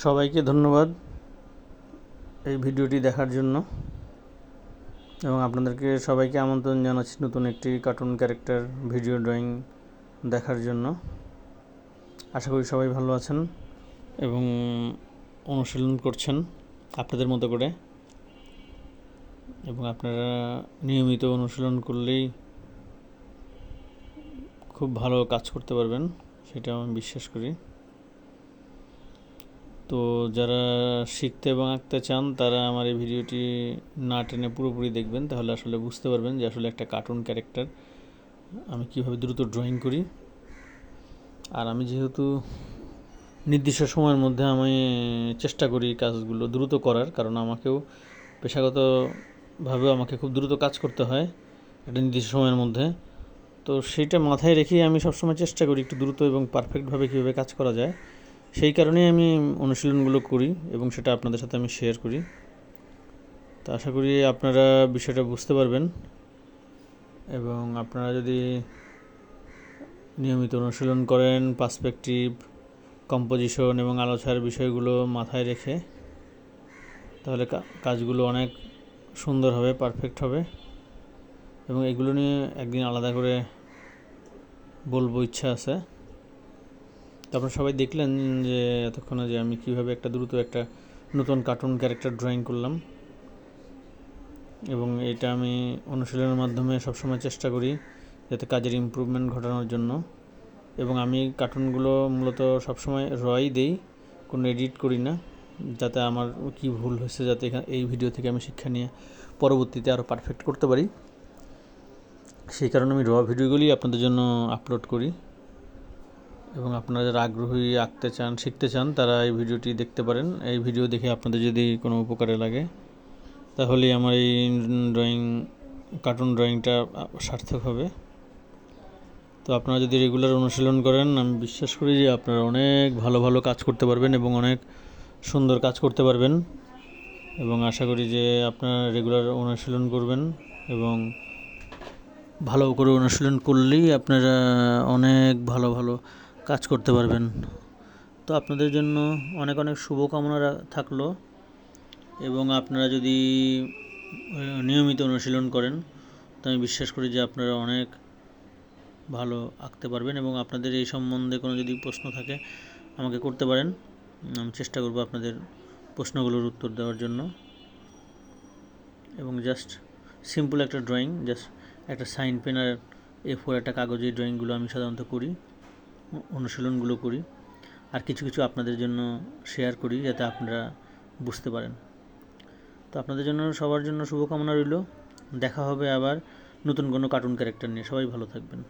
সবাইকে ধন্যবাদ এই ভিডিওটি দেখার জন্য এবং আপনাদেরকে সবাইকে আমন্ত্রণ জানাচ্ছি নতুন একটি কার্টুন ক্যারেক্টার ভিডিও ড্রয়িং দেখার জন্য। আশা করি সবাই ভালো আছেন এবং অনুশীলন করছেন আপনাদের মতো করে, এবং আপনারা নিয়মিত অনুশীলন করলেই খুব ভালো কাজ করতে পারবেন, সেটা আমি বিশ্বাস করি। তো যারা শিখতে এবং আঁকতে চান তারা আমার এই ভিডিওটি না টেনে পুরোপুরি দেখবেন, তাহলে আসলে বুঝতে পারবেন যে আসলে একটা কার্টুন ক্যারেক্টার আমি কীভাবে দ্রুত ড্রয়িং করি। আর আমি যেহেতু নির্দিষ্ট সময়ের মধ্যে আমি চেষ্টা করি কাজগুলো দ্রুত করার, কারণ আমাকেও পেশাগতভাবেও আমাকে খুব দ্রুত কাজ করতে হয় একটা নির্দিষ্ট সময়ের মধ্যে। তো সেইটা মাথায় রেখেই আমি সবসময় চেষ্টা করি একটু দ্রুত এবং পারফেক্টভাবে কীভাবে কাজ করা যায়, সেই কারণেই আমি অনুশীলনগুলো করি এবং সেটা আপনাদের সাথে আমি শেয়ার করি। তো আশা করি আপনারা বিষয়টা বুঝতে পারবেন, এবং আপনারা যদি নিয়মিত অনুশীলন করেন পার্সপেক্টিভ, কম্পোজিশন এবং আলোচনার বিষয়গুলো মাথায় রেখে, তাহলে কাজগুলো অনেক সুন্দর হবে, পারফেক্ট হবে। এবং এগুলো নিয়ে একদিন আলাদা করে বলবো, ইচ্ছা আছে। তো আপনারা সবাই দেখলেন যে এতক্ষণে যে আমি কীভাবে দ্রুত একটা নতুন কার্টুন ক্যারেক্টার ড্রয়িং করলাম, এবং এটা আমি অনুশীলনের মাধ্যমে সবসময় চেষ্টা করি যাতে কাজের ইমপ্রুভমেন্ট ঘটানোর জন্য। এবং আমি কার্টুনগুলো মূলত সবসময় রই দেই, কোনো এডিট করি না, যাতে আমার কি ভুল হয়েছে যাতে এই ভিডিও থেকে আমি শিক্ষা নিয়ে পরবর্তীতে আরও পারফেক্ট করতে পারি, সেই কারণে আমি ভিডিওগুলি আপনাদের জন্য আপলোড করি। এবং আপনারা যারা আগ্রহী, আঁকতে চান, শিখতে চান, তারা এই ভিডিওটি দেখতে পারেন। এই ভিডিও দেখে আপনাদের যদি কোনো উপকারে লাগে, তাহলে আমার এই কার্টুন ড্রয়িংটা সার্থক হবে। তো আপনারা যদি রেগুলার অনুশীলন করেন, আমি বিশ্বাস করি যে আপনারা অনেক ভালো ভালো কাজ করতে পারবেন এবং অনেক সুন্দর কাজ করতে পারবেন। এবং আশা করি যে আপনারা রেগুলার অনুশীলন করবেন, এবং ভালো করে অনুশীলন করলেই আপনারা অনেক ভালো ভালো কাজ করতে পারবেন। তো আপনাদের জন্য অনেক অনেক শুভকামনা থাকলো, এবং আপনারা যদি নিয়মিত অনুশীলন করেন, তো আমি বিশ্বাস করি যে আপনারা অনেক ভালো আঁকতে পারবেন। এবং আপনাদের এই সম্বন্ধে কোনো যদি প্রশ্ন থাকে আমাকে করতে পারেন, আমি চেষ্টা করব আপনাদের প্রশ্নগুলোর উত্তর দেওয়ার জন্য। এবং জাস্ট সিম্পল একটা ড্রয়িং, জাস্ট একটা সাইন পেন আর A4 একটা কাগজে ড্রয়িংগুলো আমি সাধারণত করি, অনুশীলনগুলো করি, আর কিছু কিছু আপনাদের জন্য শেয়ার করি যাতে আপনারা বুঝতে পারেন। তো আপনাদের জন্য, সবার জন্য শুভকামনা রইল। দেখা হবে আবার নতুন কোনো কার্টুন ক্যারেক্টার নিয়ে। সবাই ভালো থাকবেন।